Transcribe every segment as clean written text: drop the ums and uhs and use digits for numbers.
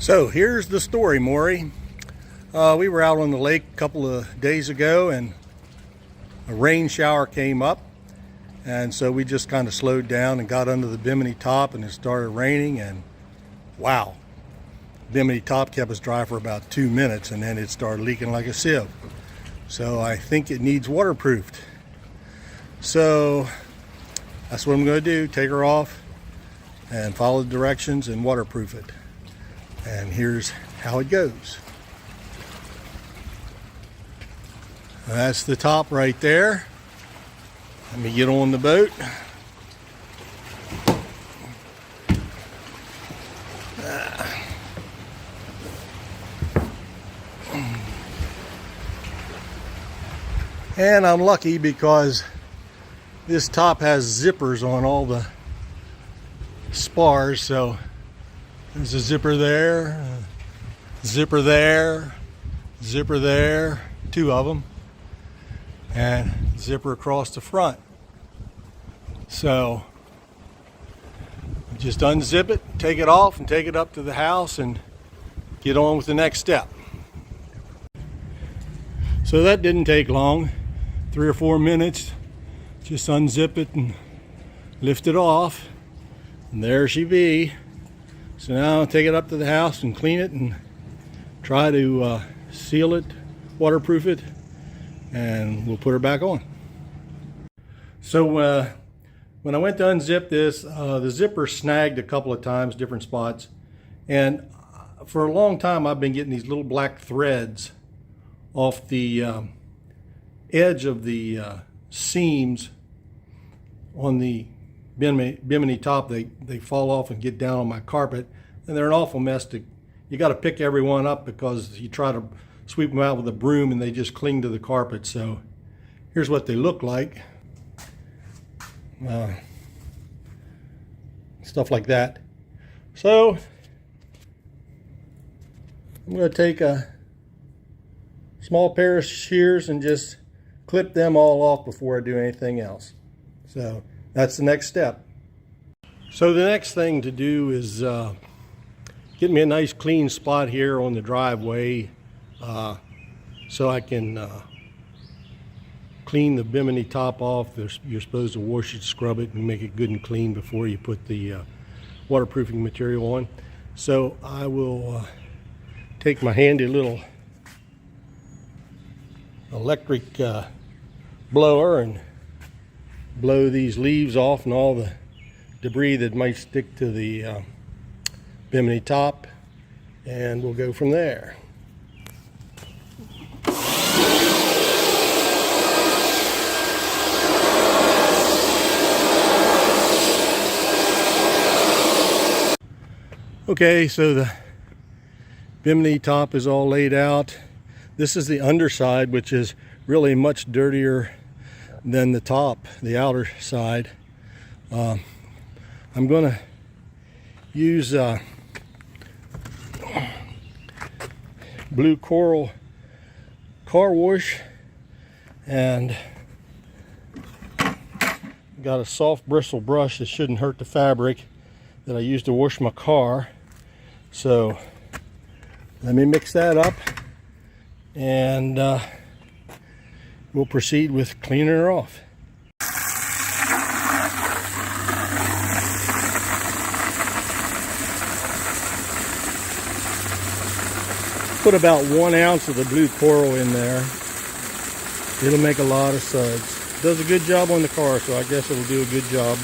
So here's the story, Maury. We were out on the lake a couple of days ago and a rain shower came up, and so we just kind of slowed down and got under the Bimini top, and it started raining, and wow, Bimini top kept us dry for about 2 minutes, and then it started leaking like a sieve. So I think it needs waterproofed. So that's what I'm going to do, take her off and follow the directions and waterproof it. And here's how it goes. That's the top right there. Let me get on the boat. And I'm lucky because this top has zippers on all the spars, so there's a zipper there, zipper there, zipper there, 2 of them, and zipper across the front. So just unzip it, take it off, and take it up to the house and get on with the next step. So that didn't take long, 3 or 4 minutes. Just unzip it and lift it off, and there she be. So now I'll take it up to the house and clean it and try to seal it, waterproof it, and we'll put her back on. So when I went to unzip this, the zipper snagged a couple of times, different spots, and for a long time I've been getting these little black threads off the edge of the seams on the Bimini top. They fall off and get down on my carpet, and they're an awful mess. You got to pick every one up because you try to sweep them out with a broom and they just cling to the carpet. So here's what they look like. Stuff like that. So I'm going to take a small pair of shears and just clip them all off before I do anything else. So that's the next step. So the next thing to do is get me a nice clean spot here on the driveway so I can clean the Bimini top off. You're supposed to wash it, scrub it, and make it good and clean before you put the waterproofing material on. So I will take my handy little electric blower and blow these leaves off and all the debris that might stick to the Bimini top, and we'll go from there. Okay, so the Bimini top is all laid out. This is the underside, which is really much dirtier than the top, the outer side. I'm going to use blue coral car wash, and got a soft bristle brush that shouldn't hurt the fabric that I used to wash my car. So let me mix that up, and we'll proceed with cleaning her off. Put about 1 ounce of the blue coral in there. It'll make a lot of suds. Does a good job on the car, so I guess it'll do a good job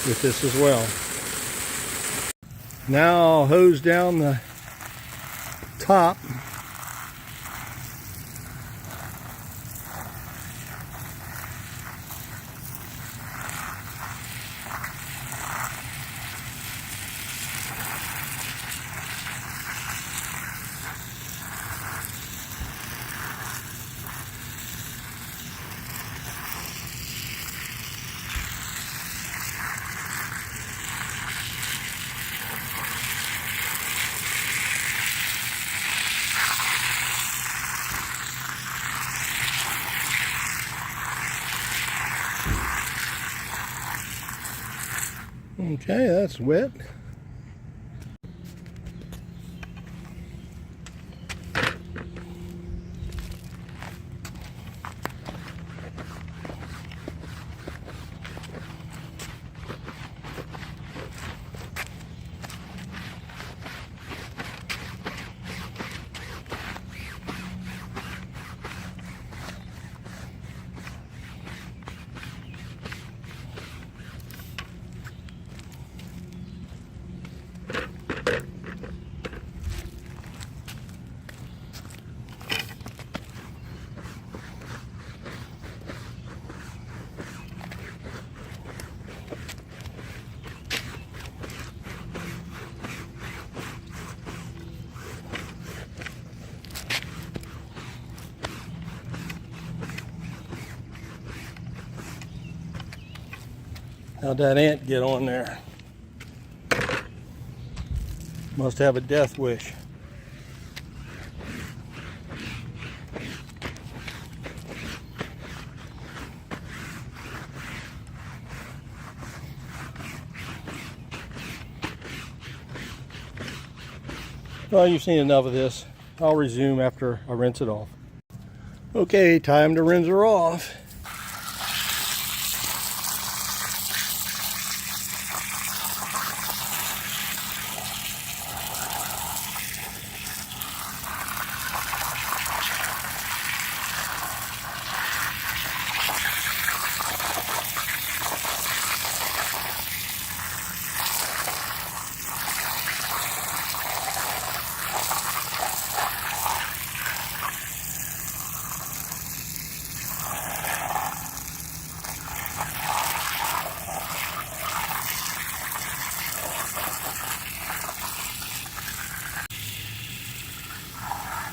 with this as well. Now I'll hose down the top. Okay, that's wet. How'd that ant get on there? Must have a death wish. Well, you've seen enough of this. I'll resume after I rinse it off. Okay, time to rinse her off.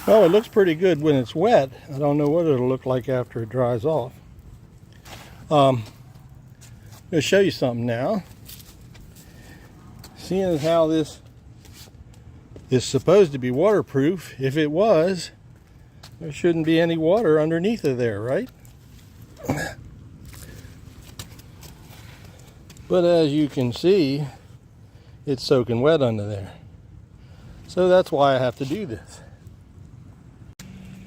Well, it looks pretty good when it's wet. I don't know what it'll look like after it dries off. I'm going to show you something now. Seeing as how this is supposed to be waterproof, if it was, there shouldn't be any water underneath of there, right? But as you can see, it's soaking wet under there. So that's why I have to do this.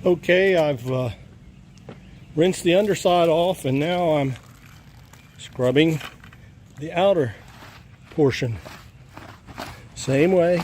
Okay, I've rinsed the underside off, and now I'm scrubbing the outer portion. Same way.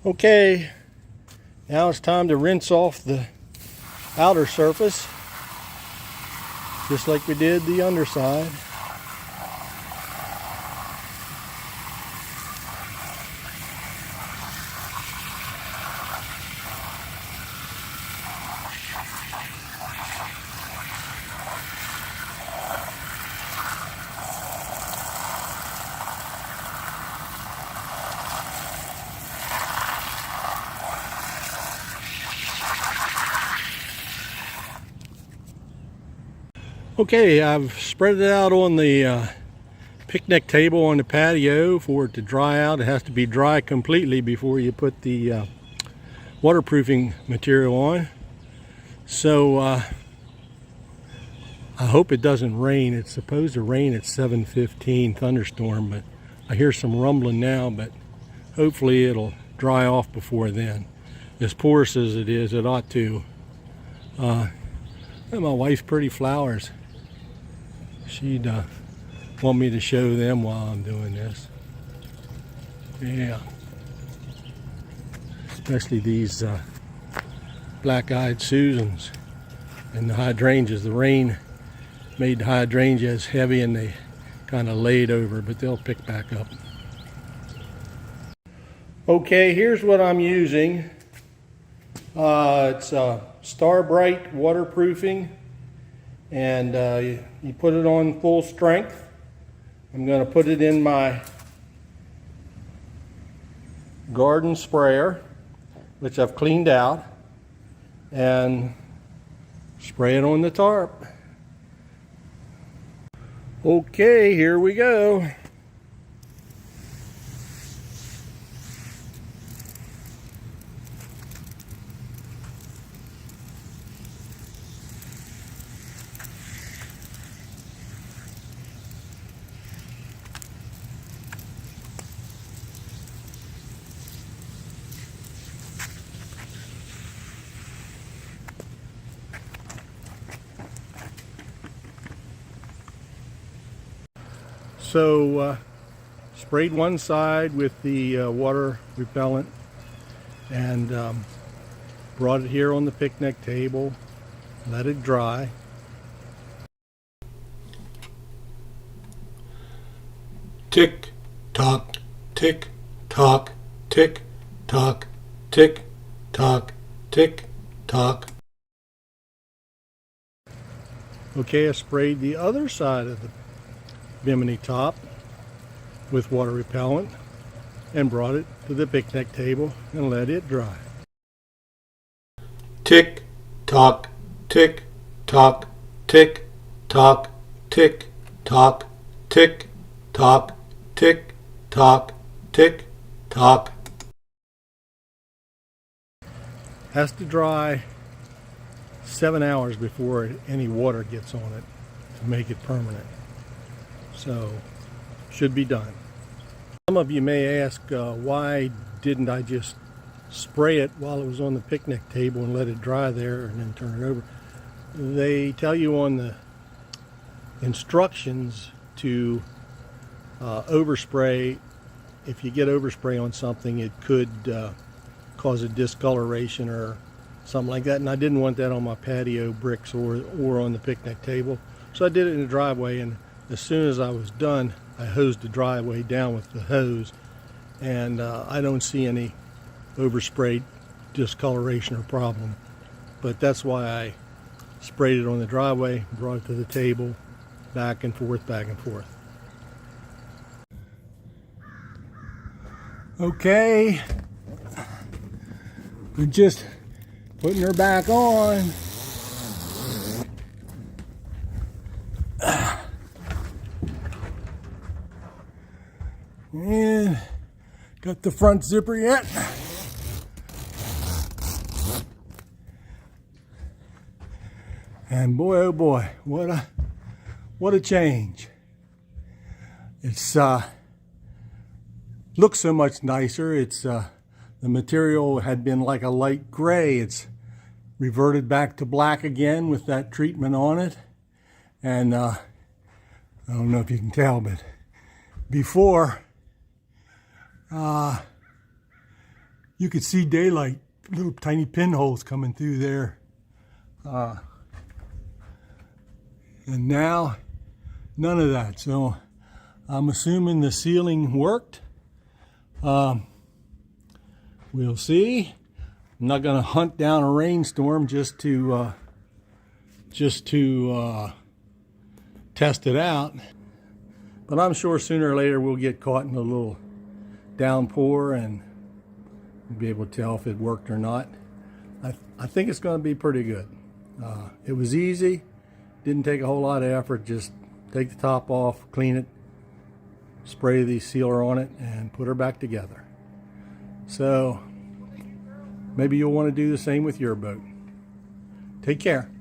Okay, now it's time to rinse off the outer surface, just like we did the underside. Okay, I've spread it out on the picnic table on the patio for it to dry out. It has to be dry completely before you put the waterproofing material on. So I hope it doesn't rain. It's supposed to rain at 7:15, thunderstorm, but I hear some rumbling now, but hopefully it'll dry off before then. As porous as it is, it ought to. And my wife's pretty flowers. She'd want me to show them while I'm doing this. Yeah. Especially these black-eyed Susans and the hydrangeas. The rain made the hydrangeas heavy and they kind of laid over, but they'll pick back up. Okay, here's what I'm using. It's Star Bright waterproofing, and you put it on full strength. I'm going to put it in my garden sprayer, which I've cleaned out, and spray it on the tarp. Okay, here we go. So sprayed one side with the water repellent and brought it here on the picnic table, let it dry. Tick tock, tick tock, tick tock, tick tock, tick tock. Okay, I sprayed the other side of the Bimini top with water repellent and brought it to the picnic table and let it dry. Tick tock, tick tock, tick tock, tick tock, tick tock, tick tock, tick tock. Has to dry 7 hours before any water gets on it to make it permanent. So, should be done. Some of you may ask, why didn't I just spray it while it was on the picnic table and let it dry there and then turn it over? They tell you on the instructions to overspray. If you get overspray on something, it could cause a discoloration or something like that, and I didn't want that on my patio bricks or on the picnic table, so I did it in the driveway. And as soon as I was done, I hosed the driveway down with the hose, and I don't see any overspray discoloration or problem. But that's why I sprayed it on the driveway, brought it to the table, back and forth, back and forth. Okay, we're just putting her back on. And got the front zipper yet. And boy, oh boy, what a change. It's looks so much nicer. It's the material had been like a light gray. It's reverted back to black again with that treatment on it. And I don't know if you can tell, but before you could see daylight, little tiny pinholes coming through there. And now none of that. So I'm assuming the sealing worked. We'll see. I'm not going to hunt down a rainstorm just to test it out. But I'm sure sooner or later we'll get caught in a little downpour and be able to tell if it worked or not. I think it's going to be pretty good. It was easy. Didn't take a whole lot of effort. Just take the top off, clean it, spray the sealer on it, and put her back together. So maybe you'll want to do the same with your boat. Take care.